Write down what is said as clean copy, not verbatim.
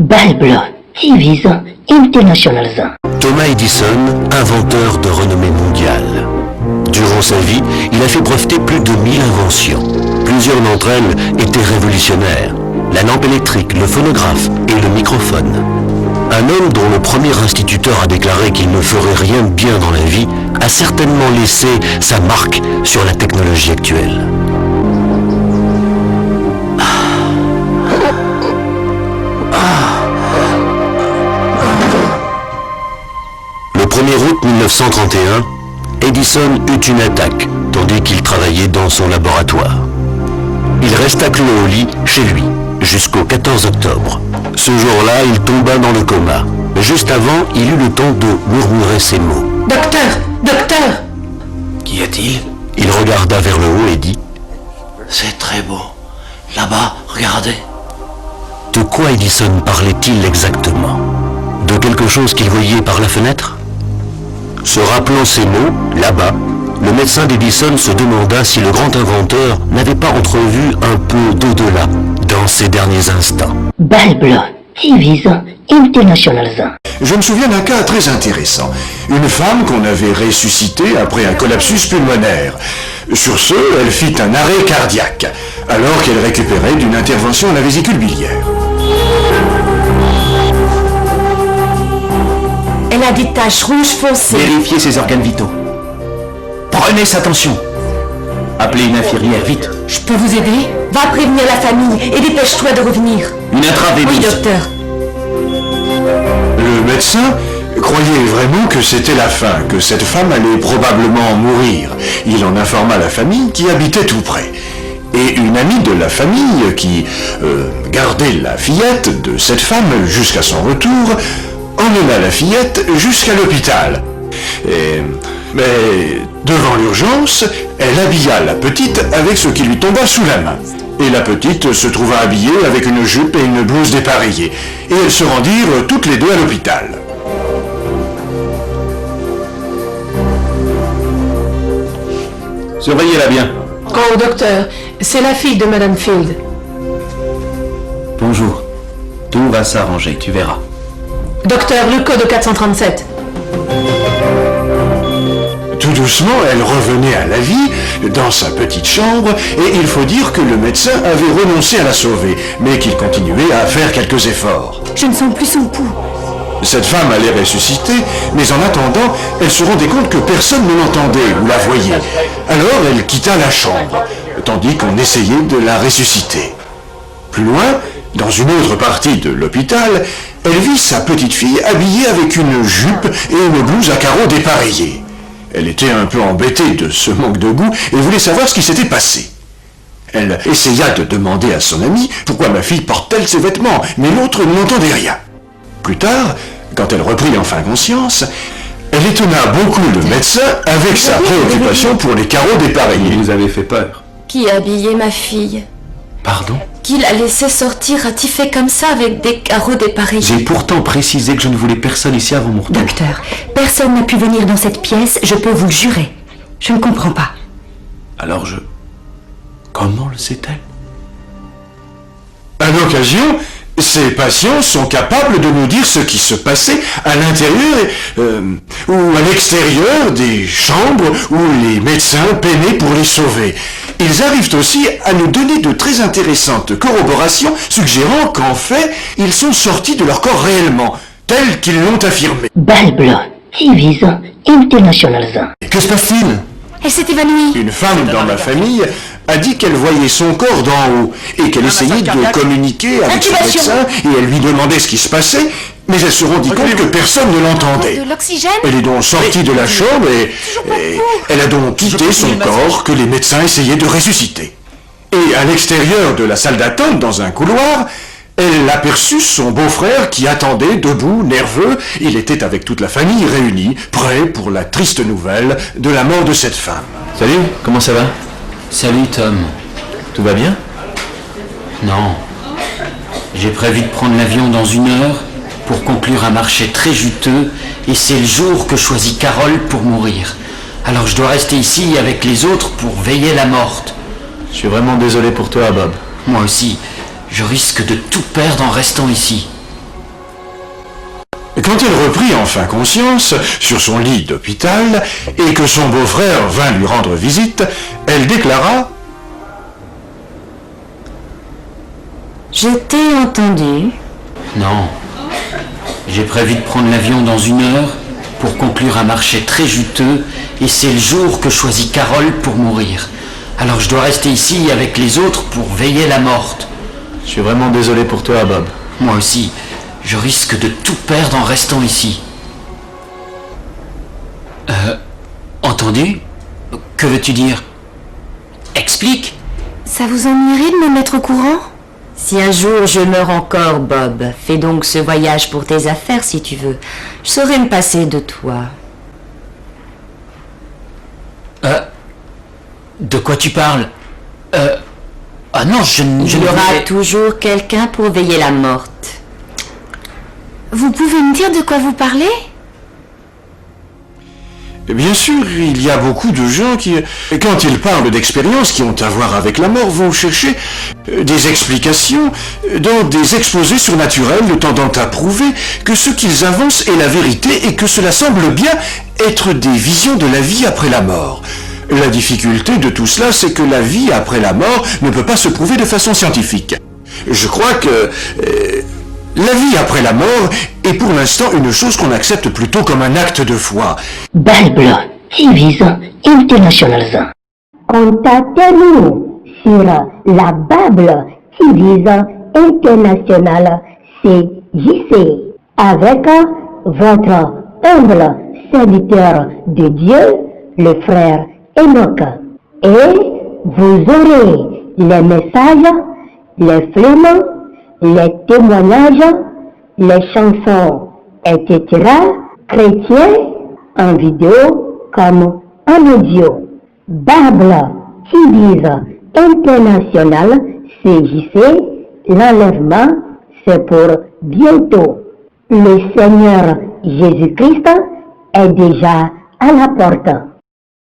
Bible TV International. Thomas Edison, inventeur de renommée mondiale. Durant sa vie, il a fait breveter plus de 1000 inventions. Plusieurs d'entre elles étaient révolutionnaires. La lampe électrique, le phonographe et le microphone. Un homme dont le premier instituteur a déclaré qu'il ne ferait rien de bien dans la vie a certainement laissé sa marque sur la technologie actuelle. Le 1er août 1931, Edison eut une attaque, tandis qu'il travaillait dans son laboratoire. Il resta cloué au lit, chez lui, jusqu'au 14 octobre. Ce jour-là, il tomba dans le coma. Juste avant, il eut le temps de murmurer ces mots. « Docteur! Docteur !» Qu'y a-t-il? Il regarda vers le haut et dit « C'est très beau. Là-bas, regardez. » De quoi Edison parlait-il exactement? De quelque chose qu'il voyait par la fenêtre? Se rappelant ces mots, là-bas, le médecin d'Edison se demanda si le grand inventeur n'avait pas entrevu un peu d'au-delà dans ses derniers instants. Bible TV International. Je me souviens d'un cas très intéressant. Une femme qu'on avait ressuscitée après un collapsus pulmonaire. Sur ce, elle fit un arrêt cardiaque, alors qu'elle récupérait d'une intervention à la vésicule biliaire. Elle a des taches rouges foncées. Vérifiez ses organes vitaux. Prenez sa tension. Appelez une infirmière, vite. Je peux vous aider? Va prévenir la famille et dépêche-toi de revenir. Une intraveineuse. Oui, docteur. Le médecin croyait vraiment que c'était la fin, que cette femme allait probablement mourir. Il en informa la famille qui habitait tout près. Et une amie de la famille qui gardait la fillette de cette femme jusqu'à son retour emmena la fillette jusqu'à l'hôpital. Mais devant l'urgence, elle habilla la petite avec ce qui lui tomba sous la main. Et la petite se trouva habillée avec une jupe et une blouse dépareillée. Et elles se rendirent toutes les deux à l'hôpital. Surveillez-la bien. Oh, docteur, c'est la fille de Madame Field. Bonjour. Tout va s'arranger, tu verras. Docteur, le code 437. Tout doucement, elle revenait à la vie dans sa petite chambre et il faut dire que le médecin avait renoncé à la sauver, mais qu'il continuait à faire quelques efforts. Je ne sens plus son pouls. Cette femme allait ressusciter, mais en attendant, elle se rendait compte que personne ne l'entendait ou la voyait. Alors elle quitta la chambre, tandis qu'on essayait de la ressusciter. Plus loin, dans une autre partie de l'hôpital, elle vit sa petite fille habillée avec une jupe et une blouse à carreaux dépareillés. Elle était un peu embêtée de ce manque de goût et voulait savoir ce qui s'était passé. Elle essaya de demander à son amie pourquoi ma fille porte-t-elle ces vêtements, mais l'autre n'entendait rien. Plus tard, quand elle reprit enfin conscience, elle étonna beaucoup le médecin avec sa préoccupation pour les carreaux dépareillés. Il nous avait fait peur. Qui a habillé ma fille? Pardon? Qui l'a laissé sortir ratifé comme ça avec des carreaux dépareillés? J'ai pourtant précisé que je ne voulais personne ici avant mon retour. Docteur, personne n'a pu venir dans cette pièce, je peux vous le jurer. Je ne comprends pas. Alors Comment le sait-elle? À l'occasion, ces patients sont capables de nous dire ce qui se passait à l'intérieur ou à l'extérieur des chambres où les médecins peinaient pour les sauver. Ils arrivent aussi à nous donner de très intéressantes corroborations suggérant qu'en fait, ils sont sortis de leur corps réellement, tels qu'ils l'ont affirmé. Bible TV International. Que se passe-t-il? Elle s'est évanouie. Une femme dans ma famille a dit qu'elle voyait son corps d'en haut et qu'elle essayait de communiquer avec son médecin et elle lui demandait ce qui se passait, mais elle se rendit compte que personne ne l'entendait. De l'oxygène? Elle est donc sortie de la chambre et elle a donc quitté son corps que les médecins essayaient de ressusciter. Et à l'extérieur de la salle d'attente, dans un couloir, elle aperçut son beau-frère qui attendait, debout, nerveux. Il était avec toute la famille réunie, prêt pour la triste nouvelle de la mort de cette femme. Salut, comment ça va? Salut Tom. Tout va bien? Non. J'ai prévu de prendre l'avion dans 1 heure pour conclure un marché très juteux et c'est le jour que choisit Carole pour mourir. Alors je dois rester ici avec les autres pour veiller la morte. Je suis vraiment désolé pour toi, Bob. Moi aussi, je risque de tout perdre en restant ici. quand elle reprit enfin conscience sur son lit d'hôpital et que son beau-frère vint lui rendre visite, elle déclara: Je t'ai entendu. Non. J'ai prévu de prendre l'avion dans 1 heure pour conclure un marché très juteux et c'est le jour que choisit Carole pour mourir. Alors je dois rester ici avec les autres pour veiller la morte. Je suis vraiment désolé pour toi, Bob. Moi aussi, je risque de tout perdre en restant ici. Entendu? Que veux-tu dire? Explique. Ça vous ennuierait de me mettre au courant? Si un jour je meurs encore, Bob, fais donc ce voyage pour tes affaires si tu veux. Je saurai me passer de toi. De quoi tu parles? Ah non, Il y aura toujours quelqu'un pour veiller la morte. Vous pouvez me dire de quoi vous parlez? Bien sûr, il y a beaucoup de gens qui, quand ils parlent d'expériences qui ont à voir avec la mort, vont chercher des explications dans des exposés surnaturels tendant à prouver que ce qu'ils avancent est la vérité et que cela semble bien être des visions de la vie après la mort. La difficulté de tout cela, c'est que la vie après la mort ne peut pas se prouver de façon scientifique. Je crois que la vie après la mort est pour l'instant une chose qu'on accepte plutôt comme un acte de foi. Bible TV International. Contactez-nous sur la Bible TV International CJC avec votre humble serviteur de Dieu, le frère Enoch. Et vous aurez les messages, les films, les témoignages, les chansons, etc. chrétiens en vidéo comme en audio. Bible TV International CJC, l'enlèvement, c'est pour bientôt. Le Seigneur Jésus-Christ est déjà à la porte.